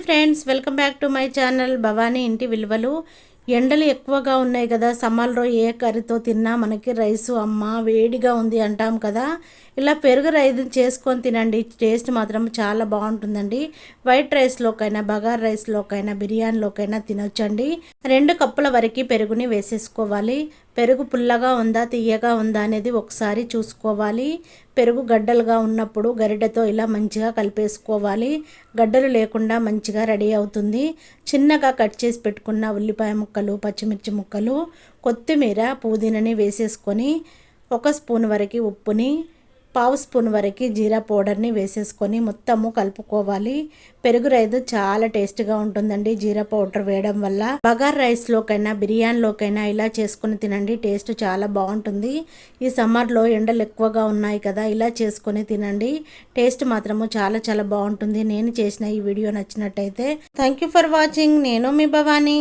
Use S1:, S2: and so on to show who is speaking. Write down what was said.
S1: Friends, welcome back to my channel Bhavani ఇంటి విలువలు. ఎండలు ఎక్కువగా ఉన్నాయి కదా, సమ్మర్లో ఏ కర్రీతో తిన్నా మనకి రైసు అమ్మ వేడిగా ఉంది అంటాం కదా. ఇలా పెరుగు రైస్ చేసుకొని తినండి, టేస్ట్ మాత్రం చాలా బాగుంటుందండి. వైట్ రైస్లోకైనా, బగార్ రైస్లోకైనా, బిర్యానీలోకైనా తినొచ్చండి. 2 కప్పుల వరకు పెరుగుని వేసేసుకోవాలి. పెరుగు పుల్లగా ఉందా తీయగా ఉందా అనేది ఒకసారి చూసుకోవాలి. పెరుగు గడ్డలుగా ఉన్నప్పుడు గరిటెతో ఇలా మంచిగా కలిపేసుకోవాలి. గడ్డలు లేకుండా మంచిగా రెడీ అవుతుంది. చిన్నగా కట్ చేసి పెట్టుకున్న ఉల్లిపాయ ముక్కలు, పచ్చిమిర్చి ముక్కలు, కొత్తిమీర, పుదీనాని వేసేసుకొని 1 స్పూన్ వరకు ఉప్పుని, 1/2 స్పూన్ వరకు జీరా పౌడర్ని వేసేసుకొని మొత్తము కలుపుకోవాలి. పెరుగు రైస్ చాలా టేస్ట్గా ఉంటుందండి జీరా పౌడర్ వేయడం వల్ల. బగార్ రైస్లోకైనా, బిర్యానీలోకైనా ఇలా చేసుకొని తినండి, టేస్ట్ చాలా బాగుంటుంది. ఈ సమ్మర్లో ఎండలు ఎక్కువగా ఉన్నాయి కదా, ఇలా చేసుకొని తినండి, టేస్ట్ మాత్రము చాలా చాలా బాగుంటుంది. నేను చేసిన ఈ వీడియో నచ్చినట్టయితే థ్యాంక్ యూ ఫర్ వాచింగ్. నేను మీ భవానీ.